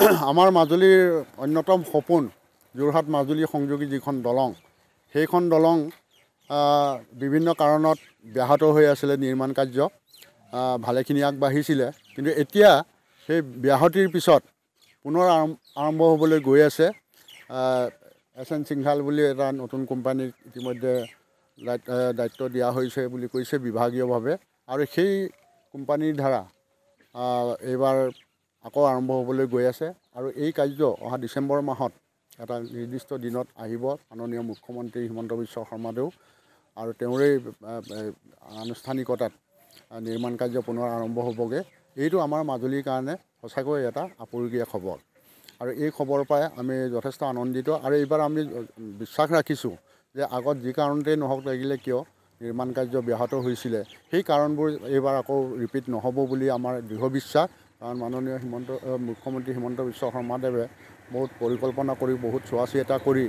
আমাৰ মাজুলীৰ অন্যতম সপোন যোৰহাট মাজুলী সংযোগী যিখন দলং সেইখন দলং বিভিন্ন কাৰণত ব্যাহত হৈ আছিলে নিৰ্মাণ কাৰ্য ভালেখিনি আগবাঢ়িছিলে কিন্তু এতিয়া সেই ব্যাহতিৰ পিছত পুনৰ আৰম্ভ হ'বলৈ গৈ আছে এছ.এন. সিংঘাল বুলি এটা নতুন কোম্পানীক ইতিমধ্যে দায়িত্ব দিয়া হৈছে বুলি কৈছে বিভাগীয়ভাৱে আৰু সেই কোম্পানীৰ দ্বাৰা এইবাৰ আকৌ আৰম্ভ হ'বলৈ গৈ আছে আৰু এই কাৰ্য অহা ডিচেম্বৰ মাহত এটা নিৰ্দিষ্ট দিনত আহিব মাননীয় মুখ্যমন্ত্ৰী হিমন্ত বিশ্ব শৰ্মাদেউ আৰু তেওঁৰে আনুষ্ঠানিকতাত নিৰ্মাণ কাৰ্য পুনৰ আৰম্ভ হ'বগৈ। এইটো আমাৰ মাজুলীৰ কাৰণে সঁচাকৈ এটা আপুৰুগীয়া খবৰ আৰু এই খবৰৰ পৰাই আমি যথেষ্ট আনন্দিত আৰু এইবাৰ আমি বিশ্বাস ৰাখিছোঁ যে আগত যি কাৰণতেই নহওক লাগিলে কিয় নিৰ্মাণ কাৰ্য ব্যাহত হৈছিলে সেই কাৰণবোৰ এইবাৰ আকৌ ৰিপিট নহ'ব বুলি আমাৰ দৃঢ় বিশ্বাস। কাৰণ মাননীয় মুখ্যমন্ত্ৰী হিমন্ত বিশ্ব শৰ্মাদেৱে বহুত পৰিকল্পনা কৰি বহুত চোৱা চিতা কৰি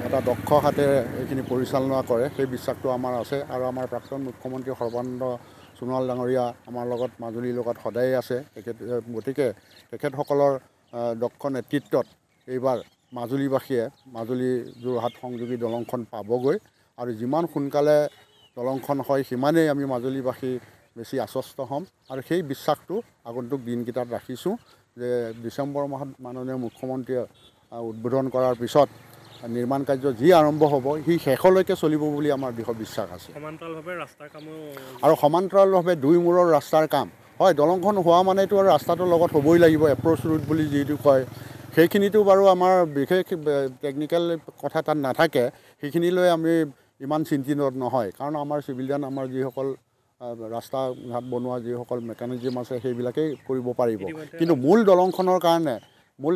এটা দক্ষ হাতেৰে এইখিনি পৰিচালনা কৰে সেই বিশ্বাসটো আমাৰ আছে আৰু আমাৰ প্ৰাক্তন মুখ্যমন্ত্ৰী সৰ্বানন্দ সোণোৱাল ডাঙৰীয়া আমাৰ লগত মাজুলীৰ লগত সদায়ে আছে গতিকে তেখেতসকলৰ দক্ষ নেতৃত্বত এইবাৰ মাজুলীবাসীয়ে মাজুলী যোৰহাট সংযোগী দলংখন পাবগৈ আৰু যিমান সোনকালে দলংখন হয় সিমানেই আমি মাজুলীবাসী বেছি আশ্বস্ত হ'ম আৰু সেই বিশ্বাসটো আগন্তুক দিনকেইটাত ৰাখিছোঁ যে ডিচেম্বৰ মাহত মাননীয় মুখ্যমন্ত্ৰীয়ে উদ্বোধন কৰাৰ পিছত নিৰ্মাণ কাৰ্য যি আৰম্ভ হ'ব সি শেষলৈকে চলিব বুলি আমাৰ দৃঢ় বিশ্বাস আছে। সমান্তৰালভাৱে ৰাস্তাৰ কামো আৰু সমান্তৰালভাৱে দুই মূৰৰ ৰাস্তাৰ কাম হয়। দলংখন হোৱা মানেতো আৰু ৰাস্তাটোৰ লগত হ'বই লাগিব এপ্ৰ'চ ৰোড বুলি যিটো কয় সেইখিনিতো বাৰু আমাৰ বিশেষ টেকনিকেল কথা তাত নাথাকে সেইখিনিলৈ আমি ইমান চিন্তিত নহয় কাৰণ আমাৰ চিভিলিয়ান আমাৰ যিসকল ৰাস্তা ঘাট বনোৱা যিসকল মেকানিজিম আছে সেইবিলাকেই কৰিব পাৰিব কিন্তু মূল দলংখনৰ কাৰণে মূল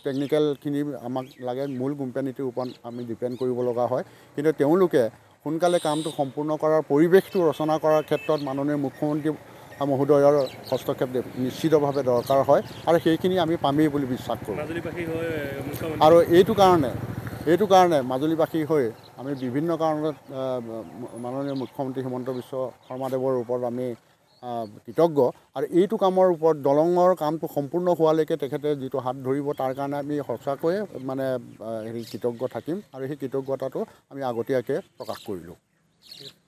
টেকনিকেলখিনি আমাক লাগে মূল কোম্পানীটোৰ ওপৰত আমি ডিপেণ্ড কৰিব লগা হয় কিন্তু তেওঁলোকে সোনকালে কামটো সম্পূৰ্ণ কৰাৰ পৰিৱেশটো ৰচনা কৰাৰ ক্ষেত্ৰত মাননীয় মুখ্যমন্ত্ৰী মহোদয়ৰ হস্তক্ষেপ নিশ্চিতভাৱে দৰকাৰ হয় আৰু সেইখিনি আমি পামেই বুলি বিশ্বাস কৰোঁ আৰু এইটো কাৰণে মাজুলীবাসী হৈ আমি বিভিন্ন কাৰণত মাননীয় মুখ্যমন্ত্ৰী হিমন্ত বিশ্ব শৰ্মাদেৱৰ ওপৰত আমি কৃতজ্ঞ আৰু এইটো কামৰ ওপৰত দলঙৰ কামটো সম্পূৰ্ণ হোৱালৈকে তেখেতে যিটো হাত ধৰিব তাৰ কাৰণে আমি সঁচাকৈয়ে মানে কৃতজ্ঞ থাকিম আৰু সেই কৃতজ্ঞতাটো আমি আগতীয়াকৈ প্ৰকাশ কৰিলোঁ।